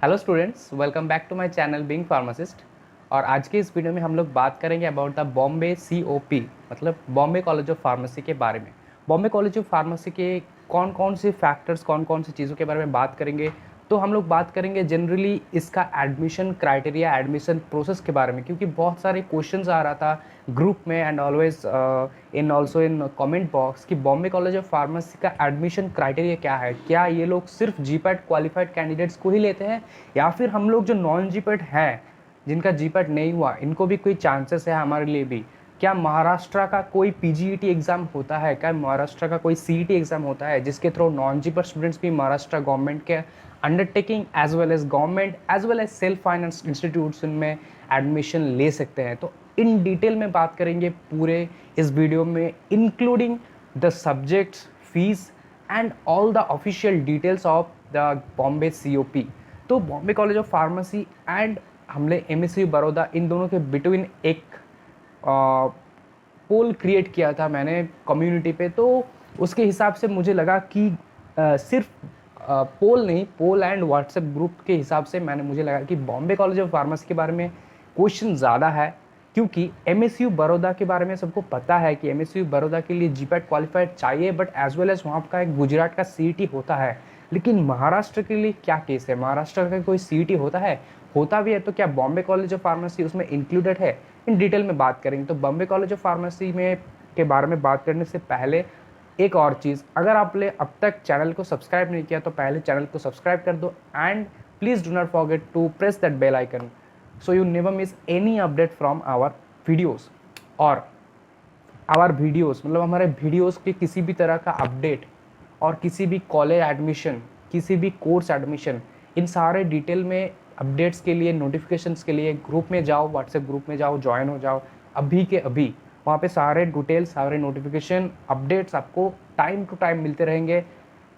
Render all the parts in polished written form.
Hello students, welcome back to my channel Being Pharmacist. और आज के इस वीडियो में हम लोग बात करेंगे अबाउट द बॉम्बे COP, मतलब बॉम्बे कॉलेज ऑफ फार्मेसी के बारे में। बॉम्बे कॉलेज ऑफ फार्मेसी के कौन कौन से फैक्टर्स, कौन कौन सी चीज़ों के बारे में बात करेंगे। तो हम लोग बात करेंगे जनरली इसका एडमिशन क्राइटेरिया, एडमिशन प्रोसेस के बारे में, क्योंकि बहुत सारे क्वेश्चंस आ रहा था ग्रुप में and always in also in comment box कि बॉम्बे कॉलेज ऑफ फार्मेसी का एडमिशन क्राइटेरिया क्या है। क्या ये लोग सिर्फ जीपैट क्वालिफाइड कैंडिडेट्स को ही लेते हैं, या फिर हम लोग जो नॉन जीपैट हैं, जिनका जीपैट नहीं हुआ, इनको भी कोई चांसेस है हमारे लिए भी। क्या महाराष्ट्र का कोई PGET एग्ज़ाम होता है, क्या महाराष्ट्र का कोई CET एग्ज़ाम होता है जिसके थ्रू नॉन जीपैट स्टूडेंट्स भी महाराष्ट्र गवर्नमेंट के undertaking as well as government as well as self finance institution में एडमिशन ले सकते हैं। तो इन डिटेल में बात करेंगे पूरे इस वीडियो में, including the subjects, fees and all the official details of the Bombay COP। तो Bombay college of pharmacy and हमने MSU बड़ौदा, इन दोनों के बिटवीन एक पोल क्रिएट किया था मैंने कम्युनिटी पे। तो उसके हिसाब से मुझे लगा कि सिर्फ पोल नहीं, पोल एंड व्हाट्सएप ग्रुप के हिसाब से मुझे लगा कि बॉम्बे कॉलेज ऑफ फार्मेसी के बारे में क्वेश्चन ज़्यादा है, क्योंकि MSU बड़ौदा के बारे में सबको पता है कि MSU बड़ौदा के लिए जीपैट क्वालिफाइड चाहिए, बट एज वेल एज वहाँ का एक गुजरात का CET होता है। लेकिन महाराष्ट्र के लिए क्या केस है, महाराष्ट्र का कोई CET होता है? होता भी है तो क्या बॉम्बे कॉलेज ऑफ फार्मेसी उसमें इंक्लूडेड है? इन डिटेल में बात करेंगे। तो बॉम्बे कॉलेज ऑफ फार्मेसी में के बारे में बात करने से पहले एक और चीज़, अगर आपने अब तक चैनल को सब्सक्राइब नहीं किया तो पहले चैनल को सब्सक्राइब कर दो and please do not forget to press that bell icon so you never miss any update from our videos. और आवर वीडियोस मतलब हमारे वीडियोस के किसी भी तरह का अपडेट और किसी भी कॉलेज एडमिशन, किसी भी कोर्स एडमिशन, इन सारे डिटेल में अपडेट्स के लिए, नोटिफिकेशंस के लिए ग्रुप में जाओ, व्हाट्सएप ग्रुप में जाओ, ज्वाइन हो जाओ अभी के अभी। वहाँ पे सारे डिटेल्स, सारे नोटिफिकेशन, अपडेट्स आपको टाइम टू टाइम मिलते रहेंगे।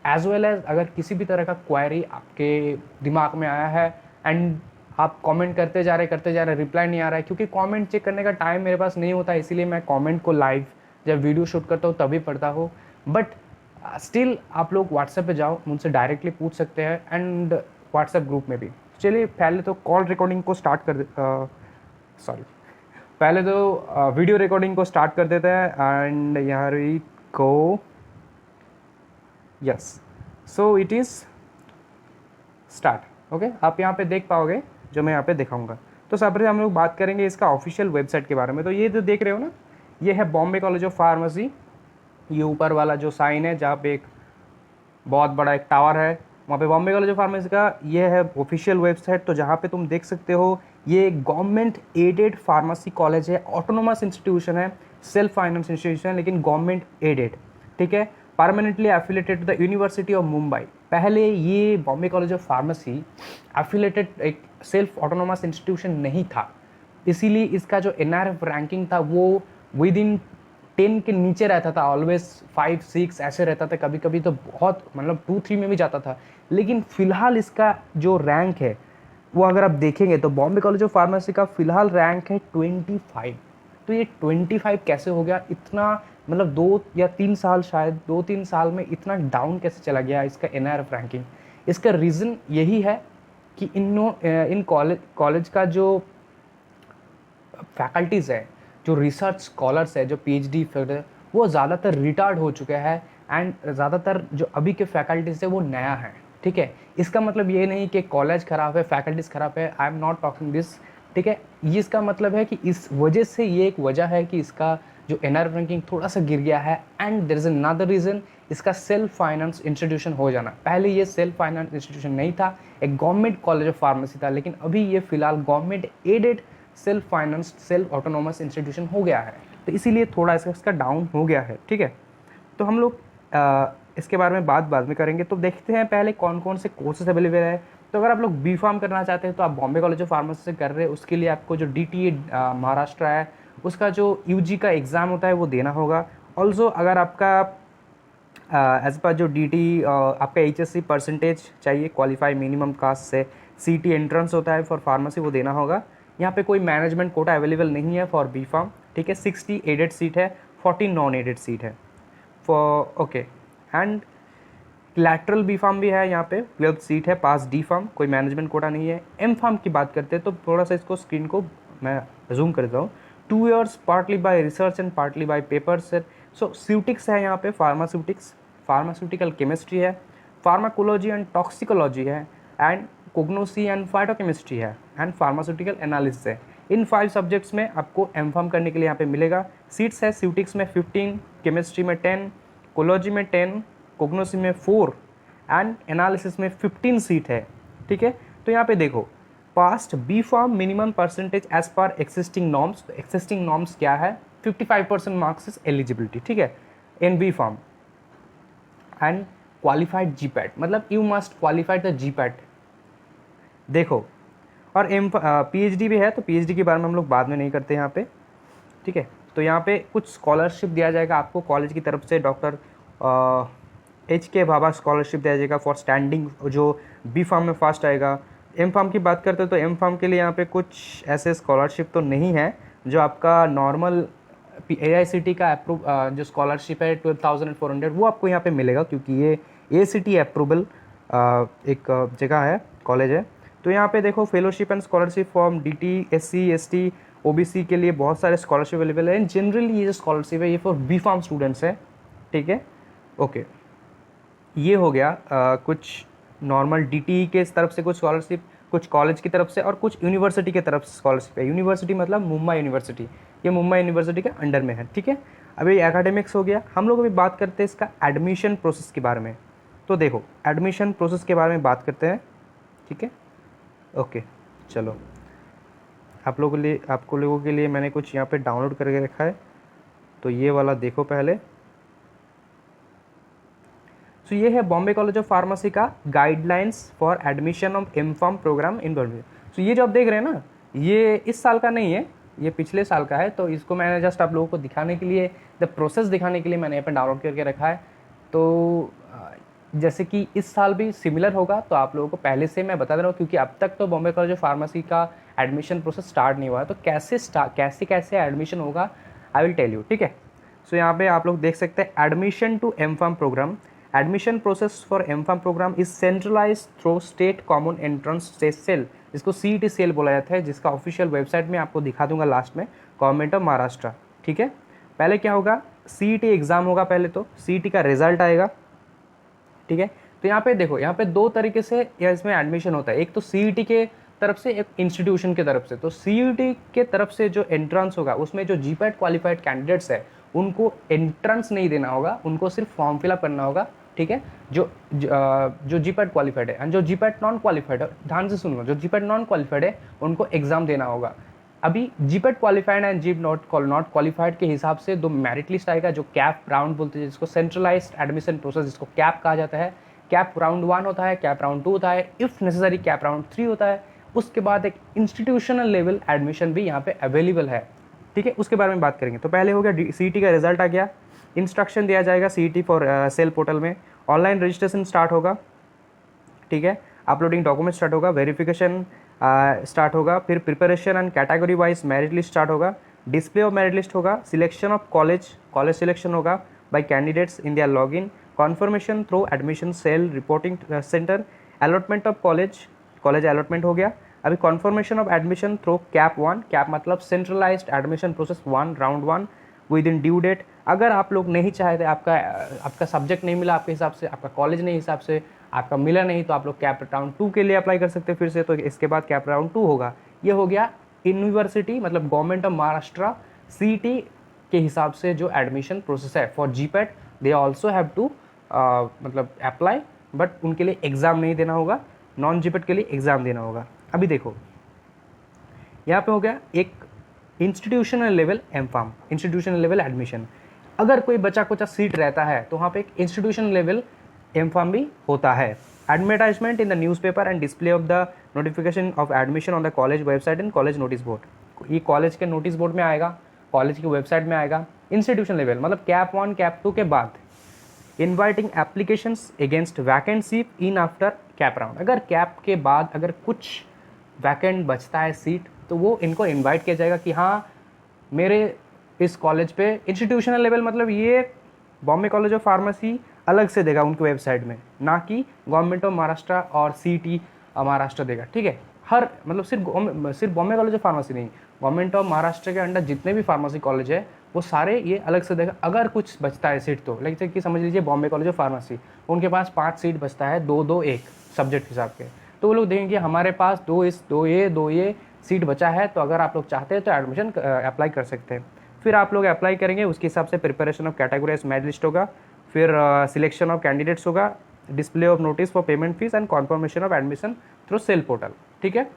एज वेल एज अगर किसी भी तरह का क्वेरी आपके दिमाग में आया है एंड आप कमेंट करते जा रहे, रिप्लाई नहीं आ रहा है, क्योंकि कमेंट चेक करने का टाइम मेरे पास नहीं होता, इसीलिए मैं कमेंट को लाइव जब वीडियो शूट करता हूँ तभी पढ़ता हूँ। बट स्टिल आप लोग व्हाट्सएप पे जाओ, मुझसे डायरेक्टली पूछ सकते हैं एंड व्हाट्सएप ग्रुप में भी। चलिए पहले तो कॉल रिकॉर्डिंग को स्टार्ट कर पहले तो वीडियो रिकॉर्डिंग को स्टार्ट कर देते हैं एंड यहाँ we go. Yes, so it is start. Okay, आप यहाँ पे देख पाओगे जो मैं यहाँ पे दिखाऊंगा। तो सबसे हम लोग बात करेंगे इसका ऑफिशियल वेबसाइट के बारे में। तो ये जो देख रहे हो ना, ये है बॉम्बे कॉलेज ऑफ फार्मेसी। ये ऊपर वाला जो साइन है जहाँ पे एक बहुत बड़ा एक टावर है, वहाँ पे बॉम्बे कॉलेज ऑफ फार्मेसी का ये है ऑफिशियल वेबसाइट। तो जहाँ पे तुम देख सकते हो, ये गवर्नमेंट एडेड फार्मेसी कॉलेज है, ऑटोनोमस इंस्टीट्यूशन है, सेल्फ फाइनेंस इंस्टीट्यूशन है, लेकिन गवर्नमेंट एडेड, ठीक है। Permanently affiliated to the University of Mumbai. पहले ये Bombay college of Pharmacy affiliated एक सेल्फ ऑटोनोमस इंस्टीट्यूशन नहीं था, इसीलिए इसका जो NRF रैंकिंग था वो विद इन 10 के नीचे रहता था, ऑलवेज 5, 6 ऐसे रहता था, कभी कभी तो बहुत मतलब 2, 3 में भी जाता था। लेकिन फिलहाल इसका जो रैंक है वो अगर आप देखेंगे तो बॉम्बे कॉलेज ऑफ फार्मेसी का फिलहाल रैंक है 25। तो ये 25 कैसे हो गया इतना, मतलब 2 या 3 साल, शायद 2-3 साल में इतना डाउन कैसे चला गया इसका NRF रैंकिंग? इसका रीज़न यही है कि इन कॉलेज का जो फैकल्टीज़ है, जो रिसर्च स्कॉलर्स है, जो PhD है, वो ज़्यादातर रिटायर्ड हो चुके हैं एंड ज़्यादातर जो अभी के फैकल्टीज़ है वो नया है, ठीक है। इसका मतलब ये नहीं कि कॉलेज ख़राब है, फैकल्टीज़ ख़राब है, आई एम नॉट टॉकिंग दिस, ठीक है। ये इसका मतलब है कि इस वजह से, ये एक वजह है कि इसका जो NRF रैंकिंग थोड़ा सा गिर गया है। And there is another reason, इसका सेल्फ फाइनेंस इंस्टीट्यूशन हो जाना। पहले ये सेल्फ फाइनेंस इंस्टीट्यूशन नहीं था, एक गवर्नमेंट कॉलेज ऑफ फार्मेसी था, लेकिन अभी ये फिलहाल government aided self finance, self autonomous institution हो गया है। तो इसीलिए थोड़ा इसका डाउन हो गया है, ठीक है। तो हम लोग इसके बारे में बात बाद में करेंगे। तो देखते हैं पहले कौन कौन से कोर्सेज अवेलेबल है। तो अगर आप लोग B.Pharm करना चाहते हैं तो आप बॉम्बे कॉलेज ऑफ फार्मेसी से कर रहे हैं, उसके लिए आपको जो DTA महाराष्ट्र है, उसका जो UG का एग्ज़ाम होता है वो देना होगा। ऑल्सो अगर आपका एज पर जो DT आपका HSC परसेंटेज चाहिए, क्वालिफाई मिनिमम कास्ट से, CT एंट्रेंस होता है फॉर फार्मेसी, वो देना होगा। यहाँ पे कोई मैनेजमेंट कोटा अवेलेबल नहीं है फॉर B.Pharm, ठीक है। 60 एडेड सीट है, 40 नॉन एडेड सीट है for, okay. And lateral B pharm भी है, यहाँ पे 12 सीट है, पास डी फार्म, कोई मैनेजमेंट कोटा नहीं है। एम फार्म की बात करते हैं तो थोड़ा सा इसको स्क्रीन को मैं जूम करता हूँ। 2 years partly bye research and partly bye papers है। सो स्यूटिक्स है यहाँ पे, फार्मास्यूटिक्स, फार्मास्यूटिकल केमिस्ट्री है, फार्माकोलॉजी एंड टॉक्सिकोलॉजी है, एंड कोग्नोसी एंड फाइटोकेमिस्ट्री है, एंड फार्मास्यूटिकल एनालिसिस है। इन 5 सब्जेक्ट्स में आपको एम फार्म करने के लिए यहाँ पे मिलेगा। सीट्स है स्यूटिक्स में 15, केमिस्ट्री में 10, कोलॉजी में 10, कोग्नोसी में 4 एंड एनालिसिस में 15 सीट है। ठीक है, तो यहाँ पे देखो past B pharm minimum percentage as per existing norms. तो एक्सिस्टिंग नॉर्म्स क्या है? 55% मार्क्स इज एलिजिबिलिटी। ठीक है, in B pharm and qualified GPAT, मतलब you must qualified the GPAT. देखो, और एम पीएचडी भी है, तो पीएचडी के बारे में हम लोग बाद में नहीं करते यहाँ पे। ठीक है, तो यहाँ पे कुछ स्कॉलरशिप दिया जाएगा आपको कॉलेज की तरफ से। डॉक्टर HK भाभा स्कॉलरशिप दिया जाएगा फॉर स्टैंडिंग, जो बी फार्म में फर्स्ट आएगा। एम फार्म की बात करते हो तो एम फार्म के लिए यहाँ पे कुछ ऐसे स्कॉलरशिप तो नहीं है जो आपका नॉर्मल AICT का अप्रूव जो स्कॉलरशिप है 12,400 वो आपको यहाँ पे मिलेगा, क्योंकि ये AICT अप्रूवल एक जगह है, कॉलेज है। तो यहाँ पे देखो fellowship and scholarship form DT SC ST OBC के लिए बहुत सारे स्कॉलरशिप अवेलेबल है। जनरली ये जो स्कॉलरशिप है ये फॉर बी फार्म स्टूडेंट्स है। ठीक है, ओके, ये हो गया कुछ नॉर्मल DTE के तरफ से कुछ स्कॉलरशिप, कुछ कॉलेज की तरफ से और कुछ यूनिवर्सिटी की तरफ से स्कॉलरशिप है। यूनिवर्सिटी मतलब मुंबई यूनिवर्सिटी, ये मुंबई यूनिवर्सिटी के अंडर में है। ठीक है, अभी एकेडमिक्स हो गया। हम लोग अभी बात करते हैं इसका एडमिशन प्रोसेस के बारे में। तो देखो एडमिशन प्रोसेस के बारे में बात करते हैं। ठीक है, ओके, चलो आप लोगों के लिए, आपको लोगों के लिए मैंने कुछ यहाँ पे डाउनलोड करके रखा है, तो ये वाला देखो पहले। तो ये है बॉम्बे कॉलेज ऑफ फार्मेसी का guidelines for admission of M pharm program in Bombay. तो ये जो आप देख रहे हैं ना, ये इस साल का नहीं है, ये पिछले साल का है। तो इसको मैंने जस्ट आप लोगों को दिखाने के लिए, द प्रोसेस दिखाने के लिए मैंने यहाँ पे डाउनलोड करके रखा है। तो जैसे कि इस साल भी सिमिलर होगा, तो आप लोगों को पहले से मैं बता दे रहा हूँ, क्योंकि अब तक तो बॉम्बे कॉलेज ऑफ फार्मेसी का एडमिशन प्रोसेस स्टार्ट नहीं हुआ है। तो कैसे एडमिशन होगा आई विल टेल यू। ठीक है, सो यहाँ पे आप लोग देख सकते हैं admission to M pharm programme. Admission process for M pharm programme is centralise through state common entrance test cell, जिसको CET सेल बोला जाता है, जिसका ऑफिशियल वेबसाइट में आपको दिखा दूंगा लास्ट में, गवर्नमेंट ऑफ महाराष्ट्र। ठीक है, पहले क्या होगा, CET एग्जाम होगा पहले, तो CET का रिजल्ट आएगा। ठीक है, तो यहाँ पे देखो, यहाँ पे 2 तरीके से इसमें एडमिशन होता है। एक तो CET के तरफ से, एक इंस्टीट्यूशन के तरफ से। तो CET के तरफ से जो एंट्रेंस होगा उसमें जो GPAT क्वालिफाइड कैंडिडेट्स है उनको एंट्रेंस नहीं देना होगा, उनको सिर्फ फॉर्म फिलअप करना होगा। ठीक है, जो GPAT क्वालिफाइड है, एंड जो GPAT नॉन क्वालिफाइड है, ध्यान से सुन लो, जो GPAT नॉन क्वालिफाइड है उनको एग्जाम देना होगा। अभी GPAT qualified and GPAT not qualified के हिसाब से 2 मेरिट लिस्ट आएगा, जो कैप राउंड बोलते हैं, जिसको सेंट्रलाइज्ड एडमिशन प्रोसेस, जिसको कैप कहा जाता है। कैप राउंड 1 होता है, कैप राउंड 2 होता है, इफ़ नेसेसरी कैप राउंड 3 होता है। उसके बाद एक इंस्टीट्यूशनल लेवल एडमिशन भी यहाँ पे अवेलेबल है। ठीक है, उसके बारे में बात करेंगे। तो पहले हो गया CET का रिजल्ट आ गया, इंस्ट्रक्शन दिया जाएगा CET फॉर सेल पोर्टल में, ऑनलाइन रजिस्ट्रेशन स्टार्ट होगा। ठीक है, अपलोडिंग डॉक्यूमेंट स्टार्ट होगा, वेरिफिकेशन स्टार्ट होगा, फिर preparation and category wise merit list start होगा, डिस्प्ले ऑफ मेरिट लिस्ट होगा, सिलेक्शन ऑफ कॉलेज सिलेक्शन होगा by candidates in their login, confirmation through admission cell reporting centre, allotment of college allotment हो गया। अभी confirmation of admission through CAP 1, CAP मतलब centralised admission process 1 round 1 within due date. अगर आप लोग नहीं चाहते, आपका सब्जेक्ट नहीं मिला आपके हिसाब से, आपका कॉलेज नहीं हिसाब से आपका मिला नहीं, तो आप लोग कैप राउंड 2 के लिए अप्लाई कर सकते हैं फिर से। तो इसके बाद कैप राउंड 2 होगा। ये हो गया यूनिवर्सिटी मतलब गवर्नमेंट ऑफ महाराष्ट्र CET के हिसाब से जो एडमिशन प्रोसेस है। For GPAT they also have to मतलब अप्लाई, बट उनके लिए एग्ज़ाम नहीं देना होगा, नॉन GPAT के लिए एग्ज़ाम देना होगा। अभी देखो यहाँ पे हो गया एक institutional level M pharm, institutional level admission. अगर कोई बचा कुचा सीट रहता है तो वहाँ पे एक इंस्टीट्यूशनल लेवल एम फार्म भी होता है। Advertisement in the newspaper and display of the notification of admission on the college website and college notice board. ये कॉलेज के नोटिस बोर्ड में आएगा, कॉलेज की वेबसाइट में आएगा। इंस्टीट्यूशन लेवल मतलब कैप 1 कैप 2 के बाद inviting applications against vacancy in after cap round. अगर कैप के बाद अगर कुछ वैकेंट बचता है सीट, तो वो इनको इनवाइट किया जाएगा कि हाँ मेरे इस कॉलेज पे इंस्टीट्यूशनल लेवल मतलब ये बॉम्बे कॉलेज ऑफ फार्मेसी अलग से देगा उनके वेबसाइट में, ना कि गवर्नमेंट ऑफ महाराष्ट्र और CET महाराष्ट्र देगा, ठीक है। हर मतलब सिर्फ बॉम्बे कॉलेज ऑफ फार्मेसी नहीं, गवर्नमेंट ऑफ महाराष्ट्र के अंडर जितने भी फार्मेसी कॉलेज है वो सारे ये अलग से देगा। अगर कुछ बचता है सीट, तो लाइक कि समझ लीजिए बॉम्बे कॉलेज ऑफ फार्मेसी, उनके पास 5 सीट बचता है, 2-2-1 सब्जेक्ट हिसाब के, तो वो लोग देखेंगे कि हमारे पास 2 सीट बचा है, तो अगर आप लोग चाहते हैं तो एडमिशन अप्लाई कर सकते हैं। फिर आप लोग अप्लाई करेंगे, उसके हिसाब से preparation of categories merit list होगा, फिर सिलेक्शन ऑफ कैंडिडेट्स होगा, display of notice for payment fees and confirmation of admission through cell portal, ठीक है।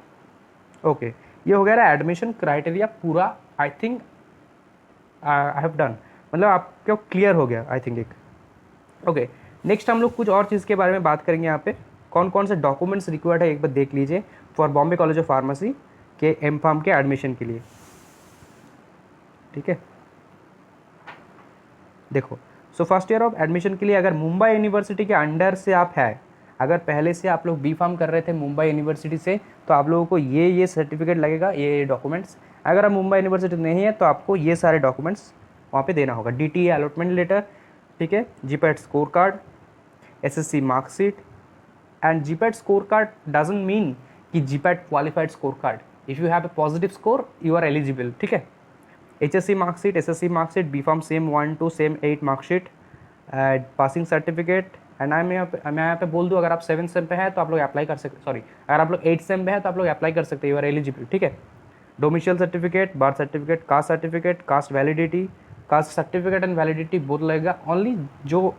ओके, ये हो गया एडमिशन क्राइटेरिया पूरा। I think I have done, मतलब आपको क्लियर हो गया आई थिंक एक। ओके, नेक्स्ट हम लोग कुछ और चीज़ के बारे में बात करेंगे। यहाँ पे कौन कौन से डॉक्यूमेंट्स रिक्वायर्ड है एक बार देख लीजिए for Bombay college of pharmacy के M.Pharm के एडमिशन के लिए, ठीक है। देखो, so first year of admission के लिए अगर मुंबई यूनिवर्सिटी के अंडर से आप है, अगर पहले से आप लोग B.Pharm कर रहे थे मुंबई यूनिवर्सिटी से, तो आप लोगों को ये सर्टिफिकेट लगेगा, ये डॉक्यूमेंट्स। अगर आप मुंबई यूनिवर्सिटी नहीं है तो आपको ये सारे डॉक्यूमेंट्स वहाँ पे देना होगा। DTA अलॉटमेंट लेटर, ठीक है, GPAT score card, SSC marksheet. And GPAT score card doesn't mean कि GPAT qualified score card. If you have a positive score you are eligible, ठीक है। HSC marksheet, SSC marksheet, B.Pharm sem 1 to sem 8 marksheet, passing certificate. And मैं यहाँ पे बोल दूँ, अगर आप 7th सेम पे हैं तो आप लोग अप्लाई कर सकते, सॉरी अगर आप लोग 8th सेम पे हैं तो आप लोग अप्लाई कर सकते हैं, यू आर एलिजिबल, ठीक है। Domicile certificate, birth certificate, cast validity, caste certificate and validity both लगेगा ओनली जो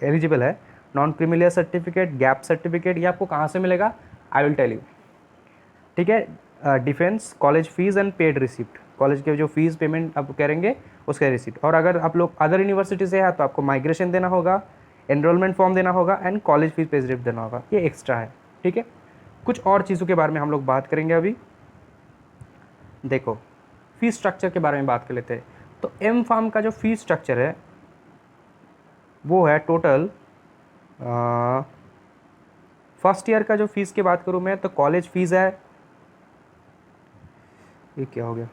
एलिजिबल है। Non criminal certificate, gap certificate, ये आपको कहाँ से मिलेगा, आई विल टेल यू, ठीक है। Defence, college fees and paid receipt, college के जो फीस पेमेंट आप करेंगे उसका रिसिप्ट। और अगर आप लोग अदर यूनिवर्सिटी से है तो आपको माइग्रेशन देना होगा, एनरोलमेंट फॉर्म देना होगा एंड कॉलेज फीस पे रिसिप्ट देना होगा, ये एक्स्ट्रा है, ठीक है। कुछ और चीज़ों के बारे में हम लोग बात करेंगे अभी। देखो, फीस स्ट्रक्चर के बारे में बात कर लेते हैं। तो M.Pharm का जो फीस स्ट्रक्चर है वो है टोटल, फर्स्ट ईयर का जो फीस की बात करूँ मैं तो कॉलेज फीस है, ये क्या हो गया,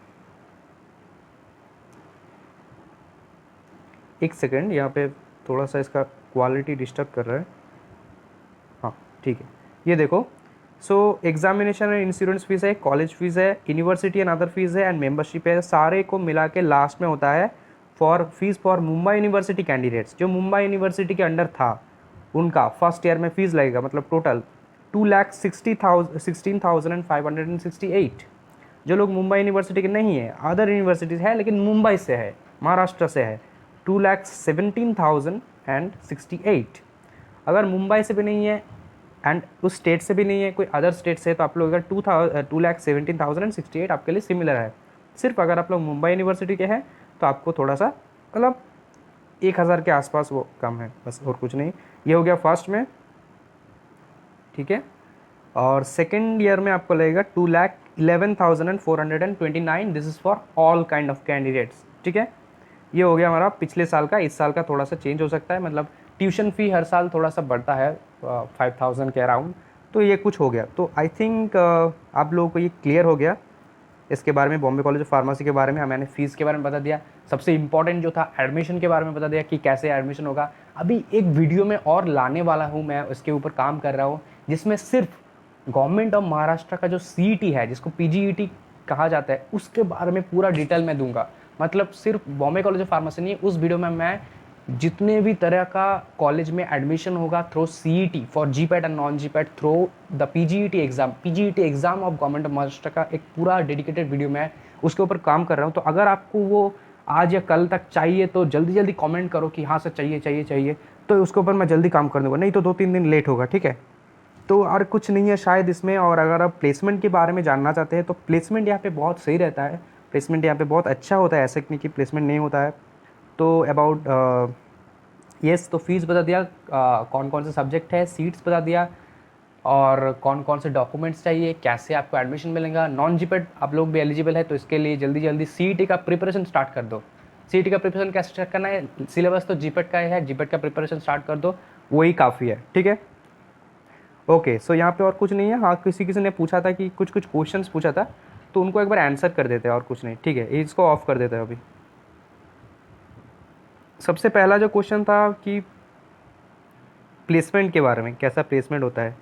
एक सेकेंड, यहाँ पे थोड़ा सा इसका क्वालिटी डिस्टर्ब कर रहा है। हाँ ठीक है, ये देखो, सो एग्जामिनेशन एंड इंश्योरेंस फीस है, कॉलेज फीस है, यूनिवर्सिटी एंड अदर फीस है एंड मेंबरशिप है, सारे को मिला के लास्ट में होता है fees for Mumbai university candidates. जो मुंबई यूनिवर्सिटी के अंडर था उनका फर्स्ट ईयर में फीस लगेगा, मतलब टोटल 2,16,568। जो लोग मुंबई यूनिवर्सिटी के नहीं है, अदर यूनिवर्सिटीज़ है लेकिन मुंबई से है, महाराष्ट्र से है, 2,17,068। अगर मुंबई से भी नहीं है एंड उस स्टेट से भी नहीं है, कोई अदर स्टेट से है, तो आप लोग अगर 2,17,068 आपके लिए सिमिलर है। सिर्फ अगर आप लोग मुंबई यूनिवर्सिटी के हैं तो आपको थोड़ा सा मतलब 1,000 के आसपास वो कम है, बस और कुछ नहीं। ये हो गया फर्स्ट में, ठीक है। और सेकेंड ईयर में आपको लगेगा 2,11,429, this is for all kind of candidates, ठीक है। ये हो गया हमारा पिछले साल का, इस साल का थोड़ा सा चेंज हो सकता है, मतलब ट्यूशन फ़ी हर साल थोड़ा सा बढ़ता है 5,000 के अराउंड, तो ये कुछ हो गया। तो आई थिंक आप लोगों को ये क्लियर हो गया इसके बारे में, बॉम्बे कॉलेज ऑफ फार्मेसी के बारे में। मैंने फ़ीस के बारे में बता दिया, सबसे इम्पॉर्टेंट जो था एडमिशन के बारे में बता दिया कि कैसे एडमिशन होगा। अभी एक वीडियो में और लाने वाला हूँ, मैं उसके ऊपर काम कर रहा हूँ, जिसमें सिर्फ गवर्नमेंट ऑफ महाराष्ट्र का जो CET है, जिसको PGET कहा जाता है, उसके बारे में पूरा डिटेल में दूंगा। मतलब सिर्फ बॉम्बे कॉलेज ऑफ फार्मेसी नहीं, उस वीडियो में मैं जितने भी तरह का कॉलेज में एडमिशन होगा through CET for GPAT and non GPAT through the PGET exam of government of Maharashtra का एक पूरा डेडिकेटेड वीडियो मैं उसके ऊपर काम कर रहा हूँ। तो अगर आपको वो आज या कल तक चाहिए तो जल्दी जल्दी कमेंट करो कि हाँ सर चाहिए, तो उसके ऊपर मैं जल्दी काम कर दूँगा, नहीं तो 2-3 दिन लेट होगा, ठीक है। तो और कुछ नहीं है शायद इसमें। और अगर आप प्लेसमेंट के बारे में जानना चाहते हैं तो प्लेसमेंट यहाँ पे बहुत सही रहता है, प्लेसमेंट यहाँ पे बहुत अच्छा होता है, ऐसे नहीं कि प्लेसमेंट नहीं होता है। तो अबाउट येस, तो फीस बता दिया, कौन कौन से सब्जेक्ट है, सीट्स बता दिया, और कौन कौन से डॉक्यूमेंट्स चाहिए, कैसे आपको एडमिशन मिलेगा। नॉन GPAT आप लोग भी एलिजिबल है, तो इसके लिए जल्दी जल्दी CET का प्रिपरेशन स्टार्ट कर दो। CET का प्रिपरेशन कैसे स्टार्ट करना है, सिलेबस तो GPAT का है, GPAT का प्रिपरेशन स्टार्ट कर दो, वही काफ़ी है, ठीक है। ओके, सो यहाँ पे और कुछ नहीं है। हाँ, किसी ने पूछा था कि कुछ क्वेश्चंस पूछा था, तो उनको एक बार आंसर कर देते हैं, और कुछ नहीं, ठीक है। इसको ऑफ कर देते हैं अभी। सबसे पहला जो क्वेश्चन था कि प्लेसमेंट के बारे में, कैसा प्लेसमेंट होता है।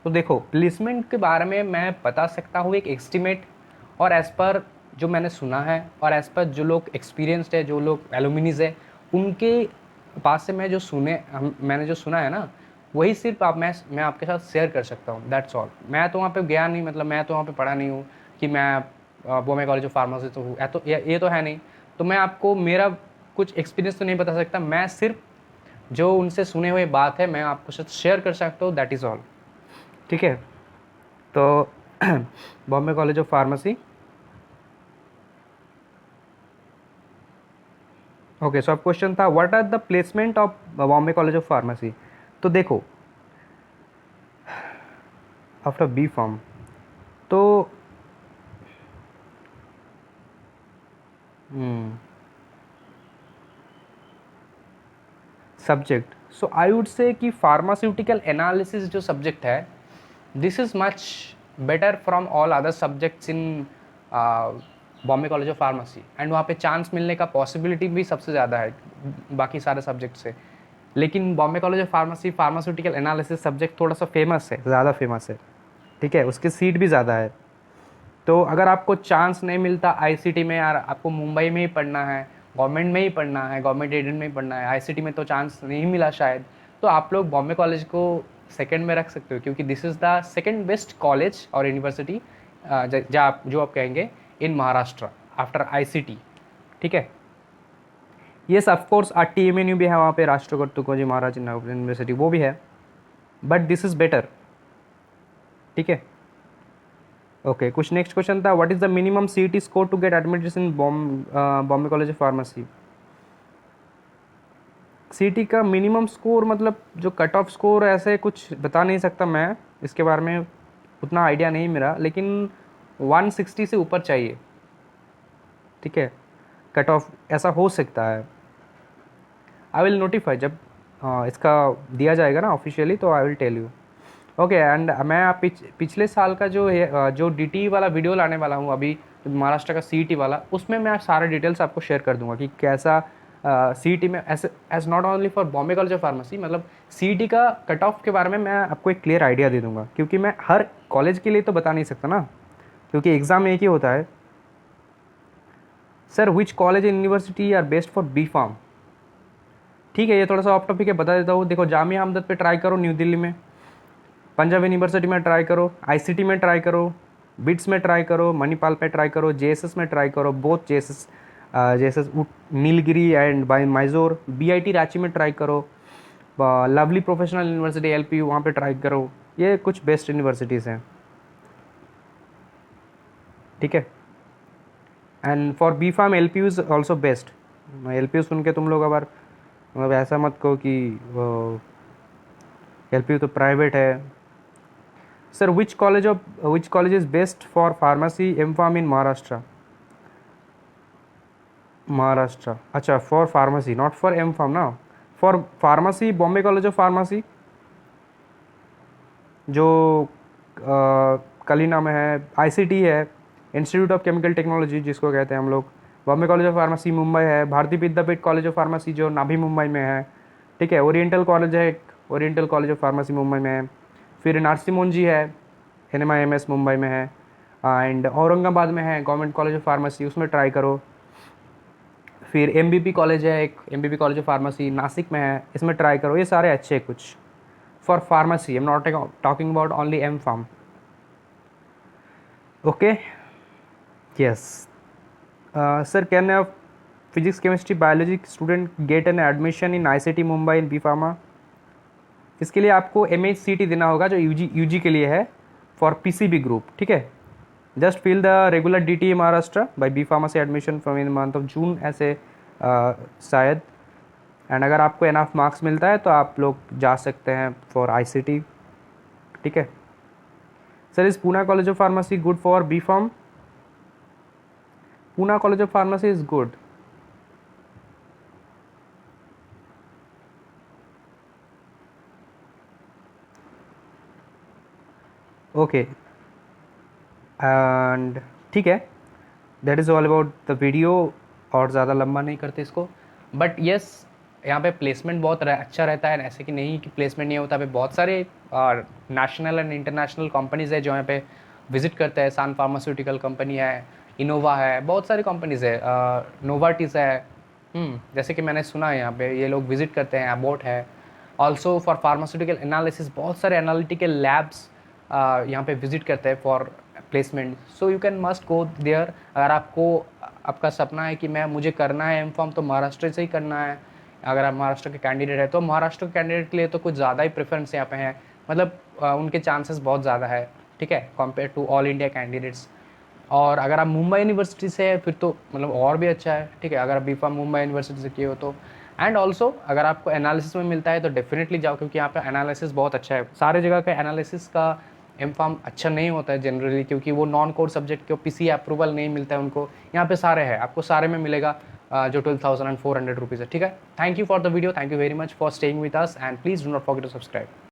तो देखो, प्लेसमेंट के बारे में मैं बता सकता हूँ एक एस्टिमेट, और एज़ पर जो मैंने सुना है और एज़ पर जो लोग एक्सपीरियंस्ड है, जो लोग एलुमिनीज है, उनके पास से मैंने जो सुना है ना, वही सिर्फ मैं आपके साथ शेयर कर सकता हूँ, दैट्स ऑल। मैं तो वहाँ पे गया नहीं, मतलब मैं तो वहाँ पे पढ़ा नहीं हूँ कि मैं बॉम्बे कॉलेज ऑफ फार्मेसी तो हूँ, ये तो है नहीं। तो मैं आपको मेरा कुछ एक्सपीरियंस तो नहीं बता सकता, मैं सिर्फ जो उनसे सुने हुए बात है मैं आपको साथ शेयर कर सकता हूँ, दैट इज़ ऑल। ठीक है, तो Bombay college of pharmacy, okay. So अब क्वेश्चन था what are the placement of Bombay college of pharmacy. तो देखो, आफ्टर बी फॉर्म, तो subject, so I would say कि फार्मास्यूटिकल एनालिसिस जो सब्जेक्ट है, this is much better from all other subjects in Bombay college of pharmacy, and वहाँ पे chance मिलने का पॉसिबिलिटी भी सबसे ज़्यादा है बाकी सारे सब्जेक्ट से। लेकिन Bombay college of pharmacy pharmaceutical analysis subject थोड़ा सा फेमस है, ज़्यादा फेमस है, ठीक है, उसकी सीट भी ज़्यादा है। तो अगर आपको चांस नहीं मिलता आईसीटी में, यार आपको मुंबई में ही पढ़ना है, गवर्नमेंट में ही पढ़ना है, गवर्नमेंट एडेड में ही पढ़ना है, आईसीटी में तो चांस नहीं मिला शायद, तो आप लोग बॉम्बे कॉलेज को सेकंड में रख सकते हो, क्योंकि this is the second best college और यूनिवर्सिटी जो आप कहेंगे इन महाराष्ट्र आफ्टर आईसीटी, ठीक है। येस ऑफ कोर्स RTMNU भी है वहाँ पे, राष्ट्रगुरु तुकोजी महाराज यूनिवर्सिटी, वो भी है, बट दिस इज़ बेटर, ठीक है। ओके, कुछ नेक्स्ट क्वेश्चन था what is the minimum CET score to get admission in Bombay college of Pharmacy. CET का मिनिमम स्कोर मतलब जो कट ऑफ स्कोर, ऐसे कुछ बता नहीं सकता मैं, इसके बारे में उतना आइडिया नहीं मेरा, लेकिन 160 से ऊपर चाहिए, ठीक है, कट ऑफ ऐसा हो सकता है। आई विल नोटिफाई जब इसका दिया जाएगा ना ऑफिशियली, तो I will tell you. Okay, and मैं आप पिछले साल का जो DT वाला वीडियो लाने वाला हूँ अभी, महाराष्ट्र का CET वाला, उसमें मैं सारे डिटेल्स आपको शेयर कर दूंगा कि कैसा CET में as not only for Bombay college of Pharmacy, मतलब CET का कट ऑफ के बारे में मैं आपको एक क्लियर आइडिया दे दूंगा, क्योंकि मैं हर कॉलेज के लिए तो बता नहीं सकता ना, क्योंकि एग्ज़ाम एक ही होता है। Sir which college and university are best for B pharm, ठीक है, ये थोड़ा सा ऑफ टॉपिक है, बता देता हूँ। देखो, जामिया हमदर्द पे ट्राई करो न्यू दिल्ली में, पंजाब यूनिवर्सिटी में ट्राई करो, ICT में ट्राई करो, बिट्स में ट्राई करो, मणिपाल पे ट्राई करो, JSS में ट्राई करो, both JSS Nilgiri and by Mysore, BIT Ranchi में ट्राई करो, लवली प्रोफेशनल यूनिवर्सिटी LPU वहाँ पे ट्राई करो। ये कुछ बेस्ट यूनिवर्सिटीज़ हैं, ठीक है। And for B pharm LPU is also best. LPU सुन के तुम लोग अगर मतलब ऐसा मत कहो कि LPU तो प्राइवेट है। Sir which college is best for pharmacy M.Pharm इन महाराष्ट्र, अच्छा, for pharmacy not for M.Pharm ना, for pharmacy Bombay college of pharmacy जो कलीना में है, ICT है, इंस्टीट्यूट ऑफ केमिकल टेक्नोलॉजी जिसको कहते हैं हम लोग, Bombay college of pharmacy Mumbai है, भारतीय विद्यापीठ कॉलेज ऑफ फार्मेसी जो नाभी मुंबई में है, ठीक है, ओरिएंटल कॉलेज है, oriental college of pharmacy Mumbai में है, फिर नरसिम्हन है, NMIMS मुंबई में है, एंड औरंगाबाद में है गवर्नमेंट कॉलेज ऑफ फार्मेसी, उसमें ट्राई करो। फिर MBP कॉलेज है एक, MBP college of pharmacy Nashik में है, इसमें ट्राई करो। ये सारे अच्छे हैं कुछ for pharmacy, I am not talking about only M.Pharm, okay. Yes sir, can a physics chemistry biology student get an admission in ICT Mumbai in B pharma. इसके लिए आपको MHCT देना होगा जो UG के लिए है, फॉर PCB ग्रुप, ठीक है। Just fill the regular DTA Maharashtra by B pharmacy admission from in month of June, ऐसे शायद। एंड अगर आपको एनफ मार्क्स मिलता है तो आप लोग जा सकते हैं फॉर ICT, ठीक है। Sir is Poona College of Pharmacy good for B pharm? Poona College of Pharmacy is good, okay, and ठीक है, that is all about the video, और ज़्यादा लंबा नहीं करते इसको, बट यस, यहाँ पे प्लेसमेंट बहुत अच्छा रहता है, ऐसे कि नहीं कि प्लेसमेंट नहीं होता। यहाँ पे बहुत सारे नेशनल एंड इंटरनेशनल कंपनीज़ है जो यहाँ पे विजिट करते हैं। सन फार्मास्यूटिकल कंपनी है, इनोवा है, बहुत सारी कंपनीज़ है, नोवार्टिस है। जैसे कि मैंने सुना है यहाँ पे ये लोग विजिट करते हैं। अबॉट है ऑल्सो फॉर फार्मास्यूटिकल एनालिसिस, बहुत सारे एनालिटिकल लैब्स यहाँ पे विजिट करते हैं for placement. So you can must go there. अगर आपको आपका सपना है कि मुझे करना है एम तो महाराष्ट्र से ही करना है, अगर आप महाराष्ट्र के कैंडिडेट है तो महाराष्ट्र के कैंडिडेट के लिए तो कुछ ज़्यादा ही प्रेफरेंस यहाँ पे है, मतलब उनके चांसेस बहुत ज़्यादा है, ठीक है, compare to all India candidates. और अगर आप मुंबई यूनिवर्सिटी से है फिर तो मतलब और भी अच्छा है, ठीक है, अगर आप बीफार्म मुंबई यूनिवर्सिटी से किए हो तो। एंड ऑल्सो अगर आपको एनालिसिस में मिलता है तो डेफिनेटली जाओ, क्योंकि यहाँ पे एनालिसिस बहुत अच्छा है। सारे जगह का एनालिसिस का एम फार्म अच्छा नहीं होता है जनरली, क्योंकि वो नॉन कोर सब्जेक्ट के पीसी अप्रूवल नहीं मिलता है उनको। यहाँ पे सारे है, आपको सारे में मिलेगा जो 12,400 रुपीज़ है, ठीक है। Thank you for the video, thank you very much for staying with us and please do not forget to subscribe.